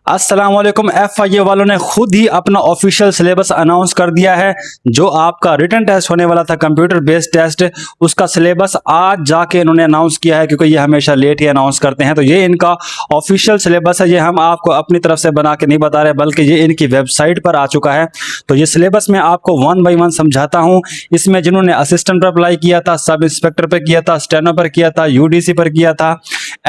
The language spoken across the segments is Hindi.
अस्सलाम वालेकुम। FIA वालों ने खुद ही अपना ऑफिशियल सिलेबस अनाउंस कर दिया है। जो आपका रिटन टेस्ट होने वाला था, कंप्यूटर बेस्ड टेस्ट, उसका सिलेबस आज जाके इन्होंने अनाउंस किया है, क्योंकि ये हमेशा लेट ही अनाउंस करते हैं। तो ये इनका ऑफिशियल सिलेबस है। ये हम आपको अपनी तरफ से बना के नहीं बता रहे, बल्कि ये इनकी वेबसाइट पर आ चुका है। तो ये सिलेबस मैं आपको 1 बाय 1 समझाता हूँ। इसमें जिन्होंने असिस्टेंट पर अप्लाई किया था, सब इंस्पेक्टर पर किया था, स्टेनो पर किया था, UDC पर किया था,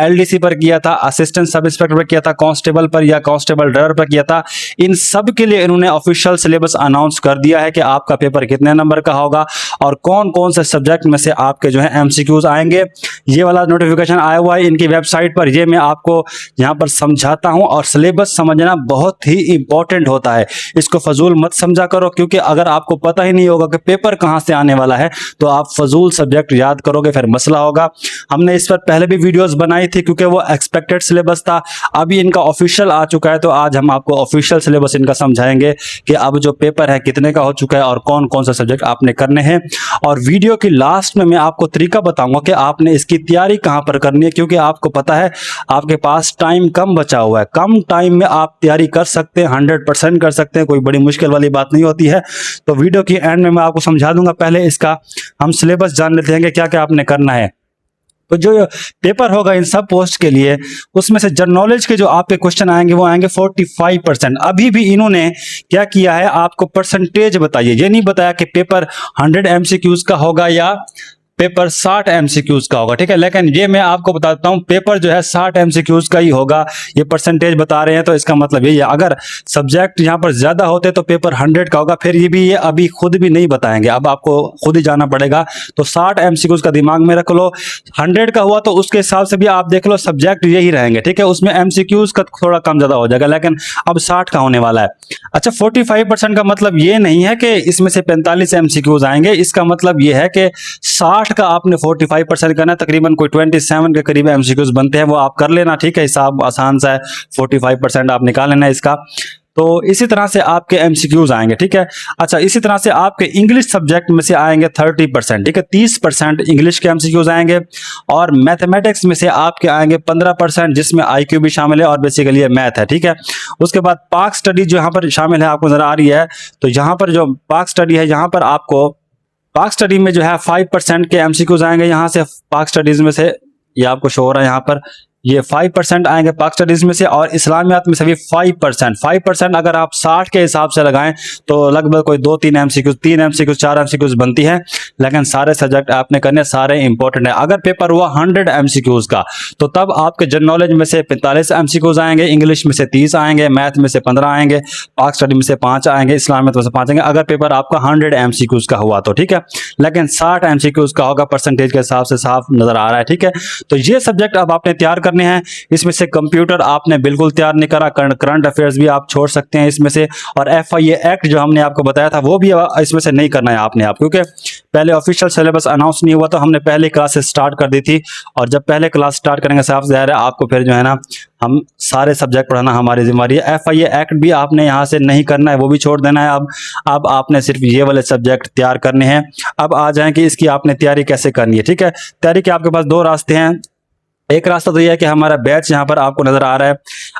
LDC पर किया था, असिस्टेंट सब इंस्पेक्टर पर किया था, कांस्टेबल पर या कांस्टेबल ड्राइवर पर किया था, इन सब के लिए इन्होंने ऑफिशियल सिलेबस अनाउंस कर दिया है कि आपका पेपर कितने नंबर का होगा और कौन कौन से सब्जेक्ट में से आपके जो है MCQs आएंगे। ये वाला नोटिफिकेशन आया हुआ है इनकी वेबसाइट पर। ये मैं आपको यहाँ पर समझाता हूँ, और सिलेबस समझना बहुत ही इंपॉर्टेंट होता है। इसको फजूल मत समझा करो, क्योंकि अगर आपको पता ही नहीं होगा कि पेपर कहाँ से आने वाला है तो आप फजूल सब्जेक्ट याद करोगे, फिर मसला होगा। हमने इस पर पहले भी वीडियोस बनाई थी, क्योंकि वो एक्सपेक्टेड सिलेबस था। अभी इनका ऑफिशियल आ चुका है, तो आज हम आपको ऑफिशियल सिलेबस इनका समझाएंगे कि अब जो पेपर है कितने का हो चुका है और कौन कौन सा सब्जेक्ट आपने करने हैं। और वीडियो की लास्ट में मैं आपको तरीका बताऊंगा कि आपने इसकी तैयारी कहां पर करनी है, क्योंकि आपको पता है आपके पास टाइम कम बचा हुआ है। कम टाइम में आप तैयारी कर सकते हैं, 100% कर सकते हैं, कोई बड़ी मुश्किल वाली बात नहीं होती है। तो वीडियो की एंड में मैं आपको समझा दूंगा। पहले इसका हम सिलेबस जान लेते हैं कि क्या क्या आपने करना है। तो जो पेपर होगा इन सब पोस्ट के लिए, उसमें से जनरल नॉलेज के जो आपके क्वेश्चन आएंगे वो आएंगे 45%। अभी भी इन्होंने क्या किया है, आपको परसेंटेज बताइए। ये नहीं बताया कि पेपर 100 MCQs का होगा या पेपर 60 MCQs का होगा, ठीक है। लेकिन ये मैं आपको बताता हूं, पेपर जो है 60 MCQs का ही होगा। ये परसेंटेज बता रहे हैं, तो इसका मतलब यही है अगर सब्जेक्ट यहां पर ज्यादा होते तो पेपर 100 का होगा। फिर ये भी ये अभी खुद भी नहीं बताएंगे, अब आपको खुद ही जाना पड़ेगा। तो 60 MCQs का दिमाग में रख लो। 100 का हुआ तो उसके हिसाब से भी आप देख लो, सब्जेक्ट यही रहेंगे, ठीक है। उसमें MCQs का थोड़ा कम ज्यादा हो जाएगा, लेकिन अब 60 का होने वाला है। अच्छा, 45% का मतलब ये नहीं है कि इसमें से 45 MCQs आएंगे। इसका मतलब ये है कि 60 का आपने 45% करना है, तकरीबन कोई 27 के करीब MCQs बनते हैं, वो आप कर लेना, ठीक है। हिसाब आसान सा है, 45% आप निकाल लेना इसका। तो इसी तरह से आपके MCQs आएंगे, ठीक है। अच्छा, इसी तरह से आपके इंग्लिश सब्जेक्ट में से आएंगे 30%, ठीक है। 30% इंग्लिश के MCQs आएंगे, और मैथमेटिक्स में से आपके आएंगे 15%, जिसमें IQ भी शामिल है और बेसिकली ये मैथ है, ठीक है। उसके बाद पाक स्टडी जो यहाँ पर शामिल है, आपको नजर आ रही है। तो यहाँ पर जो पाक स्टडी है, यहाँ पर आपको पाक स्टडी में जो है 5% के MCQs आएंगे। यहाँ से पाक स्टडीज में से, ये आपको शो हो रहा है यहाँ पर, ये 5% आएंगे पाक स्टडीज में से, और इस्लामियात में से भी 5%। अगर आप 60 के हिसाब से लगाएं तो लगभग कोई 2-3 MCQs, 3 MCQs, 4 MCQs बनती है। लेकिन सारे सब्जेक्ट आपने करने, सारे इंपॉर्टेंट है। अगर पेपर हुआ 100 MCQs का, तो तब आपके जनरल नॉलेज में से 45 MCQs आएंगे, इंग्लिश में से 30 आएंगे, मैथ में से 15 आएंगे, पाक स्टडी में से 5 आएंगे, इस्लामियात में से 5 आएंगे। अगर पेपर आपका 100 MCQs का हुआ तो, ठीक है। लेकिन 60 MCQs का होगा, परसेंटेज के हिसाब से साफ नजर आ रहा है, ठीक है। तो ये सब्जेक्ट अब आपने तैयार करने हैं। इसमें से कंप्यूटर आपने बिल्कुल तैयार नहीं करा, करंट अफेयर्स भी आप छोड़ सकते हैं इसमें से, और FIA एक्ट जो हमने आपको बताया था वो भी इसमें से नहीं करना है आपने, क्योंकि पहले ऑफिशियल सिलेबस अनाउंस नहीं हुआ तो हमने पहले क्लासेस स्टार्ट कर दी थी, और जब पहले क्लास स्टार्ट करेंगे साफ जाहिर है आपको फिर जो है ना, हम सारे सब्जेक्ट पढ़ाना हमारी जिम्मेदारी है। FIA एक्ट भी आपने यहाँ से नहीं करना है, वो भी छोड़ देना है। अब आपने सिर्फ ये वाले सब्जेक्ट तैयार करने हैं। अब आ जाए कि इसकी आपने तैयारी कैसे करनी है, ठीक है। तैयारी के आपके पास 2 रास्ते हैं। एक रास्ता तो यह है कि हमारा बैच यहाँ पर आपको नजर आ रहा है,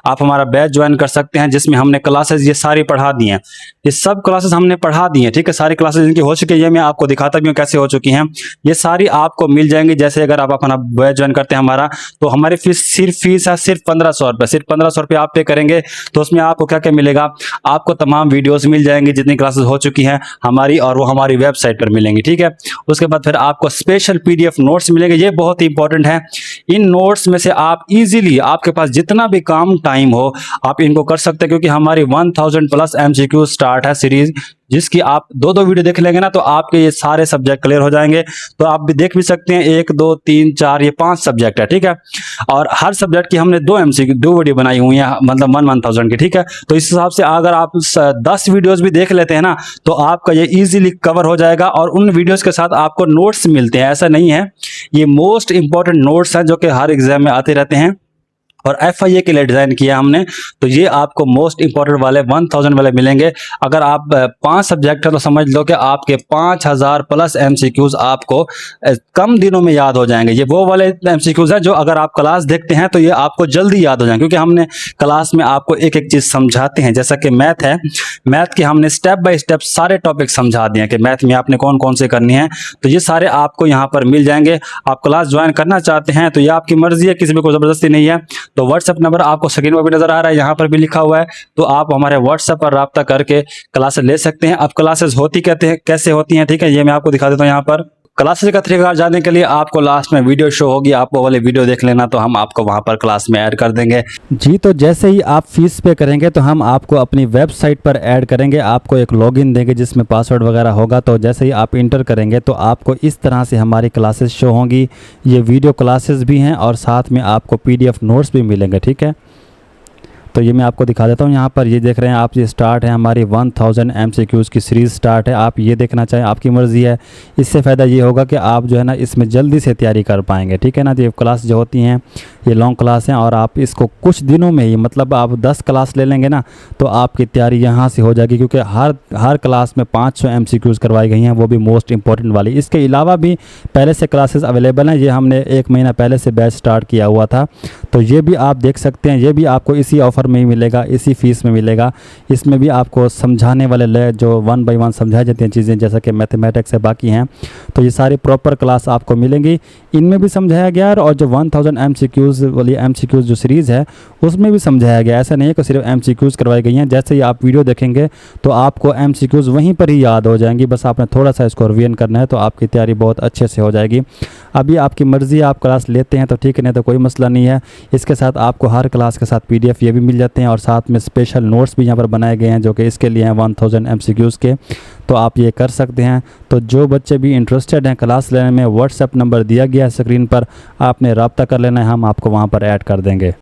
आप हमारा बैच ज्वाइन कर सकते हैं, जिसमें हमने क्लासेस ये सारी पढ़ा दी हैं। ये सब क्लासेस हमने पढ़ा दी हैं, ठीक है। सारी क्लासेस इनकी हो चुकी है, ये मैं आपको दिखाता भी हूँ कैसे हो चुकी हैं। ये सारी आपको मिल जाएंगी। जैसे अगर आप अपना बैच ज्वाइन करते हैं हमारा, तो हमारी फीस है सिर्फ 1500 रुपये। सिर्फ 1500 रुपये आप पे करेंगे तो उसमें आपको क्या क्या मिलेगा, आपको तमाम वीडियोज मिल जाएंगी जितनी क्लासेस हो चुकी हैं हमारी, और वो हमारी वेबसाइट पर मिलेंगी, ठीक है। उसके बाद फिर आपको स्पेशल PDF नोट्स मिलेंगे, ये बहुत ही इंपॉर्टेंट है। इन नोट्स में से आप इजीली, आपके पास जितना भी काम टाइम हो आप इनको कर सकते हैं, क्योंकि हमारी 1000+ MCQ स्टार्ट है सीरीज, जिसकी आप 2-2 वीडियो देख लेंगे ना तो आपके ये सारे सब्जेक्ट क्लियर हो जाएंगे। तो आप भी देख भी सकते हैं, 1 2 3 4 ये 5 सब्जेक्ट है, ठीक है। और हर सब्जेक्ट की हमने 2 वीडियो बनाई हुई है, मतलब 1000 की, ठीक है। तो इस हिसाब से अगर आप 10 वीडियोस भी देख लेते हैं ना तो आपका ये इजीली कवर हो जाएगा, और उन वीडियोस के साथ आपको नोट्स मिलते हैं। ऐसा नहीं है, ये मोस्ट इंपॉर्टेंट नोट्स हैं जो कि हर एग्जाम में आते रहते हैं। और FIA के लिए डिज़ाइन किया हमने। तो ये आपको मोस्ट इंपॉर्टेंट वाले 1000 वाले मिलेंगे। अगर आप 5 सब्जेक्ट है तो समझ लो कि आपके 5000 प्लस MCQs आपको कम दिनों में याद हो जाएंगे। ये वो वाले MCQs हैं जो अगर आप क्लास देखते हैं तो ये आपको जल्दी याद हो जाएंगे, क्योंकि हमने क्लास में आपको एक एक चीज़ समझाते हैं। जैसा कि मैथ है, मैथ के हमने स्टेप बाय स्टेप सारे टॉपिक समझा दिए हैं कि मैथ में आपने कौन कौन से करनी है। तो ये सारे आपको यहाँ पर मिल जाएंगे। आप क्लास ज्वाइन करना चाहते हैं तो ये आपकी मर्जी है, किसी में कोई ज़बरदस्ती नहीं है। तो व्हाट्सएप नंबर आपको स्क्रीन पर भी नजर आ रहा है, यहाँ पर भी लिखा हुआ है। तो आप हमारे व्हाट्सएप पर राब्ता करके क्लासेस ले सकते हैं। अब क्लासेस होती कहते हैं कैसे होती हैं, ठीक है, ये मैं आपको दिखा देता हूँ। यहाँ पर क्लासेस का तरीका जानने के लिए आपको लास्ट में वीडियो शो होगी, आप वो वाली वीडियो देख लेना, तो हम आपको वहां पर क्लास में ऐड कर देंगे। जी, तो जैसे ही आप फीस पे करेंगे तो हम आपको अपनी वेबसाइट पर ऐड करेंगे। आपको एक लॉगिन देंगे जिसमें पासवर्ड वगैरह होगा। तो जैसे ही आप इंटर करेंगे तो आपको इस तरह से हमारी क्लासेस शो होंगी। ये वीडियो क्लासेस भी हैं और साथ में आपको PDF नोट्स भी मिलेंगे, ठीक है। तो ये मैं आपको दिखा देता हूँ। यहाँ पर ये देख रहे हैं आप, ये स्टार्ट है हमारी 1000 MCQs की सीरीज़ स्टार्ट है। आप ये देखना चाहें आपकी मर्ज़ी है। इससे फ़ायदा ये होगा कि आप जो है ना इसमें जल्दी से तैयारी कर पाएंगे, ठीक है ना। तो ये क्लास जो होती हैं ये लॉन्ग क्लास हैं और आप इसको कुछ दिनों में ही, मतलब आप 10 क्लास ले लेंगे ना तो आपकी तैयारी यहाँ से हो जाएगी, क्योंकि हर क्लास में 500 MCQs करवाई गई हैं, वो भी मोस्ट इंपॉर्टेंट वाली। इसके अलावा भी पहले से क्लासेस अवेलेबल हैं। ये हमने 1 महीना पहले से बैच स्टार्ट किया हुआ था, तो ये भी आप देख सकते हैं। ये भी आपको इसी ऑफ़र में ही मिलेगा, इसी फीस में मिलेगा। इसमें भी आपको समझाने वाले जो 1 बाय 1 समझाई जाती हैं चीज़ें, जैसा कि मैथमेटिक्स है, बाकी हैं, तो ये सारी प्रॉपर क्लास आपको मिलेंगी। इनमें भी समझाया गया है और जो 1000 MCQs वाली MCQs जो सीरीज़ है उसमें भी समझाया गया। ऐसा नहीं है कि सिर्फ MCQs करवाई गई हैं। जैसे ही आप वीडियो देखेंगे तो आपको MCQs वहीं पर ही याद हो जाएंगी, बस आपने थोड़ा सा इसको रिवीजन करना है तो आपकी तैयारी बहुत अच्छे से हो जाएगी। अभी आपकी मर्ज़ी है, आप क्लास लेते हैं तो ठीक है, नहीं तो कोई मसला नहीं है। इसके साथ आपको हर क्लास के साथ PDF ये भी मिल जाते हैं और साथ में स्पेशल नोट्स भी यहाँ पर बनाए गए हैं जो कि इसके लिए हैं 1000 MCQs के। तो आप ये कर सकते हैं। तो जो बच्चे भी इंटरेस्टेड हैं क्लास लेने में, व्हाट्सएप नंबर दिया गया है स्क्रीन पर, आपने रब्ता कर लेना है, हम आपको वहाँ पर ऐड कर देंगे।